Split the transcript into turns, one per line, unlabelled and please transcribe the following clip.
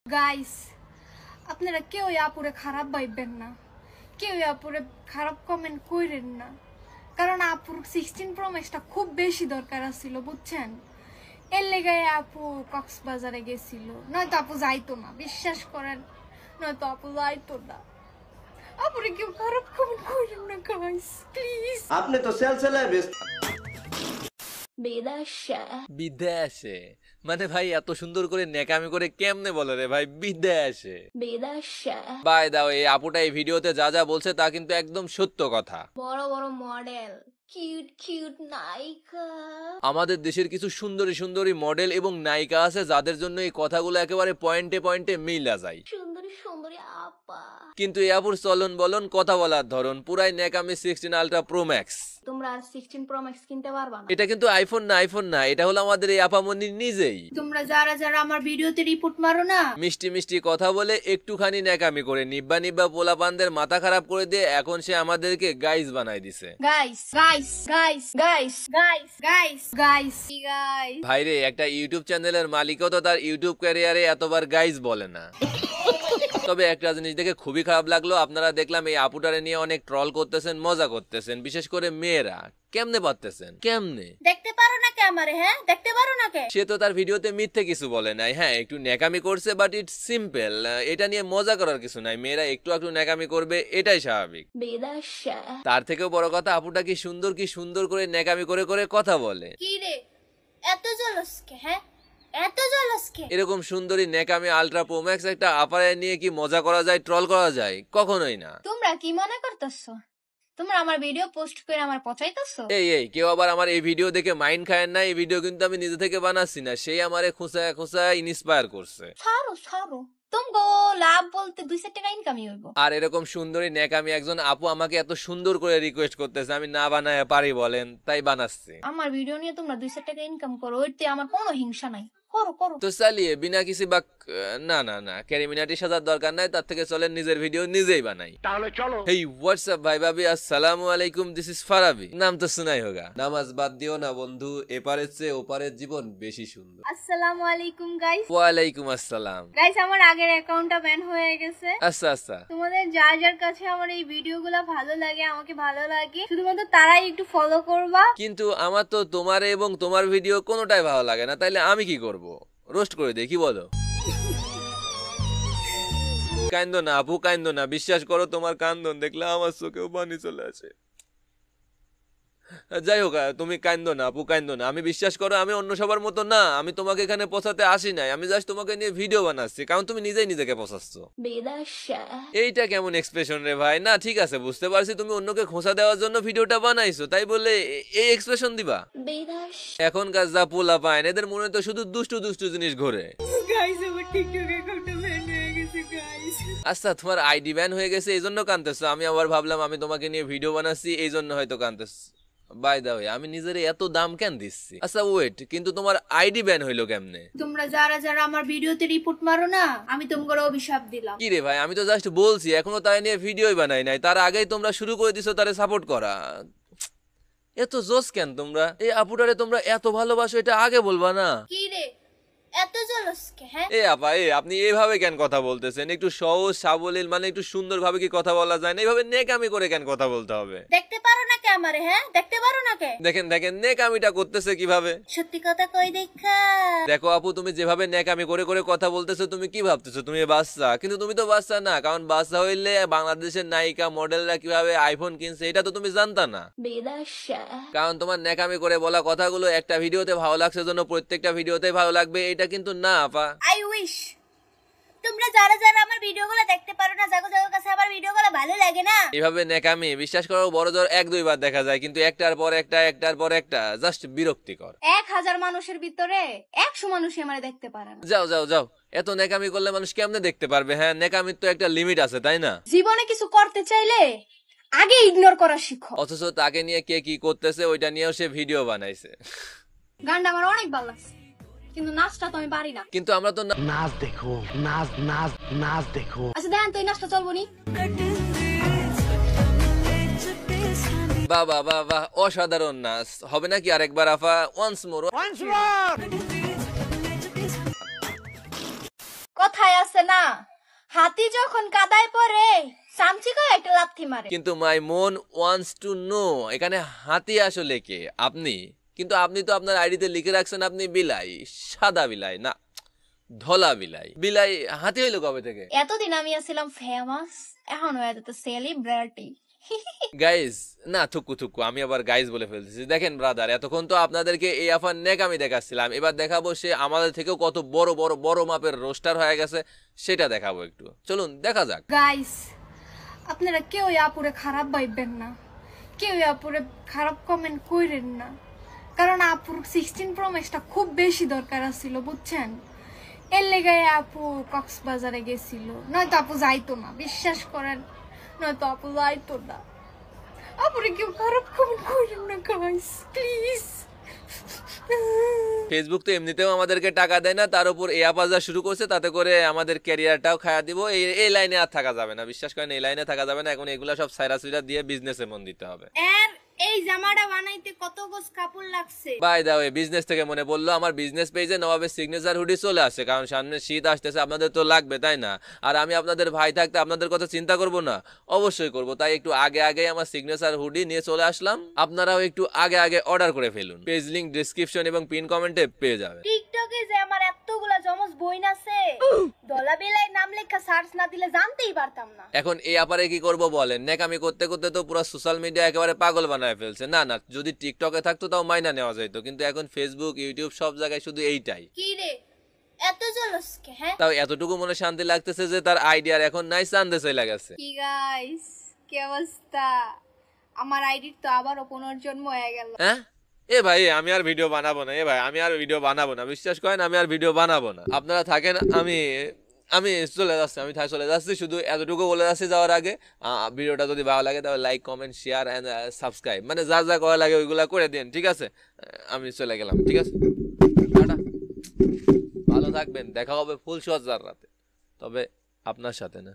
Guys আপনারা কেউ আপুরে খারাপ ভাববেন না, কেউ আপুরে খারাপ কমেন্ট কইরেন না, কারণ আপুর 16 Pro Max টা খুব বেশি দরকার ছিল বুঝছেন। এর লেগে আপু কক্সবাজারে গেছিল, নয়তো আপু যাইতো না, বিশ্বাস করেন, নয়তো আপু যাইতো না। আপুরে কেউ খারাপ কমেন্ট কইরেন না গাইস প্লিজ।
আপনি তো সেলসেলাইস
বিদেশে মানে ভাই এত সুন্দর করে নেকামি করে কেমনে বলে রে ভাই বিদেশে। বাই দাও এই আপুটা এই ভিডিওতে যা যা বলছে তা কিন্তু একদম সত্য কথা।
বড় বড় মডেল, কিউট কিউট নায়িকা,
আমাদের দেশের কিছু সুন্দরী সুন্দরী মডেল এবং নায়িকা আছে যাদের জন্য এই কথাগুলো একেবারে পয়েন্টে পয়েন্টে মিলা যায়।
সুন্দরী সুন্দরী আপা,
কিন্তু এই আপুর চলন বলন কথা বলার ধরন পুরাই নেকামি 16 Ultra Pro Max।
তোমরা আর 16 Pro Max কিনতে পারবা না।
এটা কিন্তু আইফোন না, এটা হলো আমাদের এই আপামনি নিজেই।
তোমরা যারা যারা আমার ভিডিওতে রিপোর্ট মারো না,
মিষ্টি মিষ্টি কথা বলে একটুখানি নেকামি করে নিব্বা নিব্বা পোলাপানদের মাথা খারাপ করে দিয়ে এখন সে আমাদেরকে গাইস বানাই দিছে।
Guys guys guys guys guys guys guys guys
ভাইরে একটা ইউটিউব চ্যানেলের মালিকও তো তার ইউটিউব ক্যারিয়ারে এতবার গাইস বলে না। তবে একটা জিনিস দেখে খুবই খারাপ লাগলো, আপনারা দেখলাম এই আপুটারে নিয়ে অনেক ট্রল করতেছেন, মজা করতেছেন, বিশেষ করে মেয়েরা। কেমনে পারতেছেন? কেমনে
দেখতে পারো না কে আমারে? হ্যাঁ দেখতে পারো না কে?
সে তো তার ভিডিওতে মিথ্যে কিছু বলে নাই, হ্যাঁ একটু নেকামি করছে, বাট ইটস সিম্পল, এটা নিয়ে মজা করার কিছু নাই। মেয়েরা একটু একটু নেকামি করবে, এটাই স্বাভাবিক। তার থেকেও বড় কথা আপুটা কি সুন্দর করে নেকামি করে করে কথা বলে।
কি রে এত জলস কে? হ্যাঁ এত জলস কে?
এরকম সুন্দরী নেকামি আলট্রা প্রো ম্যাক্স একটা আপারে নিয়ে কি মজা করা যায়, ট্রল করা যায়? কখনোই না।
তোমরা কি মনে করতেছো তোমরা আমার ভিডিও পোস্ট করে আমার পচাইতেছো?
এই কেউ আবার আমার এই ভিডিও দেখে মাইন্ড খায়েন না, এই ভিডিও কিন্তু আমি নিজে থেকে বানাচ্ছি না, সেই আমারে খুঁচায় ইন্সপায়ার করছে।
ছাড়ো তোমগো লাভ বলতে 2 টাকা ইনকামই হইব।
আর এরকম সুন্দরী নেকামি একজন আপু আমাকে এত সুন্দর করে রিকোয়েস্ট করতেছে, আমি না বানায় পারি বলেন, তাই বানাচ্ছি।
আমার ভিডিও নিয়ে তোমরা 2 টাকা ইনকাম করো, ওইতে আমার কোনো হিংসা নাই, করো
তো চালিয়ে বিনা কিছু বাক না ক্যারিমিনাটি সাজার দরকার নাই, তার থেকে চলেন নিজের ভিডিও নিজেই বানাই। তাহলে চলো। হেই হোয়াটসঅ্যাপ ভাই ভাবি, আসসালামু আলাইকুম, দিস ইজ ফারাবি। নাম তো শোনাই হোগা। নামাজ বাদ দিও না বন্ধু, এপারের চেয়ে ওপারের জীবন বেশি সুন্দর।
আসসালামু আলাইকুম গাইস।
ওয়ালাইকুম আসসালাম।
গাইস আমার আগের অ্যাকাউন্টটা ব্যান হয়ে গেছে।
আচ্ছা
তোমাদের যার কাছে আমার এই ভিডিওগুলো ভালো লাগে, আমাকে ভালো লাগে, শুধুমাত্র তারাই একটু ফলো করবা।
কিন্তু আমার তো তোমার এবং তোমার ভিডিও কোনোটাই ভালো লাগে না, তাইলে আমি কি করব? রোস্ট করে দেখি বলো। কান্দো না আপু, কান্দো না, বিশ্বাস করো তোমার কান্দন দেখলে আমার চোখেও পানি চলে আসে। যাই হোক তুমি কান্দো না আপু, কান্দো না, আমি বিশ্বাস করো আমি অন্য সবার মতো না, আমি তোমাকে এখানে পৌঁছাতে আসি নাই, আমি জাস্ট তোমাকে নিয়ে ভিডিও বানাচ্ছি, কারণ তুমি নিজেই নিজেকে পৌঁছাচ্ছ। এইটা কেমন এক্সপ্রেশন রে ভাই? না ঠিক আছে বুঝতে পারছি তুমি অন্যকে খোঁচা দেওয়ার জন্য ভিডিওটা বানাইছো, তাই বলে এই এক্সপ্রেশন দিবা? এখনকার যা পোলা পায় এদের মনে তো শুধু দুষ্টু জিনিস ঘোরে। আচ্ছা তোমার আইডি ব্যান হয়ে গেছে এই জন্য কাঁদতেছো, আমি আবার ভাবলাম আমি তোমাকে নিয়ে ভিডিও বানাচ্ছি এই জন্য হয়তো কাঁদতেছো। বাই দা ওয়ে আমি নিজের এত দাম কেন দিচ্ছি? আচ্ছা ওয়েট, কিন্তু তোমার আইডি ব্যান হইলো কেমনে?
তোমরা যারা যারা আমার ভিডিওতে রিপোর্ট মারো না, আমি তোমাকে অভিশাপ দিলাম।
কি রে ভাই, আমি তো জাস্ট বলছি, এখনো তাই নিয়ে ভিডিওই বানাই নাই, তার আগেই তোমরা শুরু করে দিছো তারে সাপোর্ট করা। এত জোস কেন তোমরা? এই আপুটারে তোমরা এত ভালোবাসো, এটা আগে বলবা না?
কি রে এত জলস কে? হ্যাঁ
আপা আপনি এইভাবে কেন কথা বলতেছেন? একটু সহজ সাবলীল মানে একটু সুন্দর ভাবে কি কথা বলা যায় না? এইভাবে নেকামি করে কেন কথা বলতে হবে?
দেখতে পারো না কে আমারে? হ্যাঁ দেখতে পারো না কে?
দেখেন নেকামিটা করতেছে কিভাবে।
সত্যি কথা কই দেখা।
দেখো আপু তুমি যেভাবে নেকামি করে করে কথা বলতেছো, তুমি কি ভাবতেছো তুমি বাচ্চা? কিন্তু তুমি তো বাচ্চা না, কারণ বাচ্চা হইলে বাংলাদেশের নায়িকা মডেলরা কিভাবে আইফোন কিনছে এটা তো তুমি জানতা না। কারণ তোমার নেকামি করে বলা কথাগুলো একটা ভিডিওতে ভালো লাগছে জন্য প্রত্যেকটা ভিডিওতে ভালো লাগবে এটা কিন্তু না আপা।
আই উইশ তোমরা যারা যারা আমার ভিডিওগুলো দেখতে পারো না, যাগো কাছে আমার ভিডিওগুলো ভালো লাগে না,
এভাবে নেকামি বিশ্বাস করো বড় জোর 1-2 বার দেখা যায়, কিন্তু একটার পর একটা জাস্ট বিরক্তিকর।
1000 মানুষের ভিতরে 100 মানুষই আমারে দেখতে পারে না।
যাও এত নেকামি করলে মানুষ কেমনে দেখতে পারবে? হ্যাঁ নেকামির তো একটা লিমিট আছে তাই না?
জীবনে কিছু করতে চাইলে আগে ইগনোর করা শিখো।
অথচ তাকে নিয়ে কে কি করতেছে ওইটা নিয়েও সে ভিডিও বানাইছে।
গানটা আমার অনেক ভালো লাগছে, কিন্তু নাচটা তো আমি পারি না।
কিন্তু আমরা তো
নাচ দেখো, নাচ দেখো।
আচ্ছা দেখেন তো এই নাচটা চলবো নি?
বাহ অসাধারণ নাচ হবে নাকি আরেকবার আপা? Once more.
কথায় আছে না, হাতি যখন কাদায় পড়ে চামচিকা একটা লাথি মারে।
কিন্তু মাই মন ওয়ান্টস টু নো, এখানে হাতি আসলে কে? আপনি? কিন্তু আপনি তো আপনার আইডিতে লিখে রাখছেন আপনি বিলাই, সাদা বিলাই না, ধলা বিলাই। বিলাই হাতি হইলো কবে থেকে?
এতদিন আমি ছিলাম ফেমাস, এখন হয়ে যেত সেলিব্রিটি।
গাইজ না, থুকু থুকু, আমি আবার গাইজ বলে ফেলতেছি। দেখেন ব্রাদার, এতক্ষণ তো আপনাদেরকে এই আফার নেক আমি দেখাচ্ছিলাম, এবার দেখাবো সে আমাদের থেকেও কত বড় বড় বড় মাপের রোস্টার হয়ে গেছে, সেটা দেখাবো একটু। চলুন দেখা যাক।
গাইস, আপনারা কেউ আপুরে খারাপ ভাববেন না, কেউ আপুরে খারাপ কমেন্ট কইরেন না, কারণ আপুর 16 প্রো ম্যাক্সটা খুব বেশি দরকার ছিল, বুঝছেন? এর লেগে আপু কক্সবাজারে গেছিল, নয়তো আপু যাইতো না, বিশ্বাস করেন, নয়তো আপু যাইতো না। আপুরে কেউ খারাপ কমেন্ট কইরেন না গাইস, প্লিজ।
ফেসবুক তো এমনিতেও আমাদেরকে টাকা দেয় না, তার উপর এই আপাজা শুরু করছে, তাতে করে আমাদের ক্যারিয়ারটাও খায়া দিব। এই লাইনে আর থাকা যাবে না, বিশ্বাস করেন, এই লাইনে থাকা যাবে না। এখন এগুলা সব সাইরা সুইরা দিয়ে বিজনেসে মন দিতে হবে।
এর এই জামাটা বানাইতে কত গোস কাপড় লাগছে?
বাই দা ওয়ে, বিজনেস থেকে মনে পড়লো, আমার বিজনেস পেজে নবাবের সিগনেচার হুডি চলে আসছে, কারণ সামনে শীত আসতেছে, আপনাদের তো লাগবে তাই না? আর আমি আপনাদের ভাই থাকতে আপনাদের কথা চিন্তা করব না? অবশ্যই করব। তাই একটু আগে আগে আমার সিগনেচার হুডি নিয়ে চলে আসলাম, আপনারাও একটু আগে আগে অর্ডার করে ফেলুন। পেজ লিংক ডেসক্রিপশন এবং পিন কমেন্টে পেয়ে যাবেন।
টিকটকে যে আমার এতগুলা জমজ বইন আছে, দলাবেলায় নাম লেখা সার্চ না দিলে জানতেই পারতাম না।
এখন এই আপারে কি করব বলেন? নেকামি করতে করতে তো পুরো সোশ্যাল মিডিয়া একেবারে পাগল বানায় ফেলছে। না না, যদি টিকটকে থাকতো তাও মাইনা নেওয়া যেত, কিন্তু এখন ফেসবুক ইউটিউব সব জায়গায় শুধু এইটাই।
কি রে এত জলসকে? হ্যাঁ,
তাও এতটুকু মনে শান্তি লাগতেছে যে তার আইডিয়ার এখন নাই, চান্দে চলে গেছে।
কি গাইস, কি অবস্থা? আমার আইডির তো আবারও পুনর্জন্ম হয়ে গেল।
হ্যাঁ এ ভাই, আমি আর ভিডিও বানাবো না। এ ভাই, আমি আর ভিডিও বানাবো না, বিশ্বাস করেন, আমি আর ভিডিও বানাবো না। আপনারা থাকেন, আমি চলে যাচ্ছি, আমি চলে যাচ্ছি। শুধু এতটুকু বলে যাচ্ছি যাওয়ার আগে, ভিডিওটা যদি ভালো লাগে তাহলে like comment share and subscribe, মানে যা যা করা লাগে ওইগুলা করে দিন, ঠিক আছে? আমি চলে গেলাম, ঠিক আছে? টাটা, ভালো থাকবেন, দেখা হবে ফুল সজ্জার রাতে, তবে আপনার সাথে না।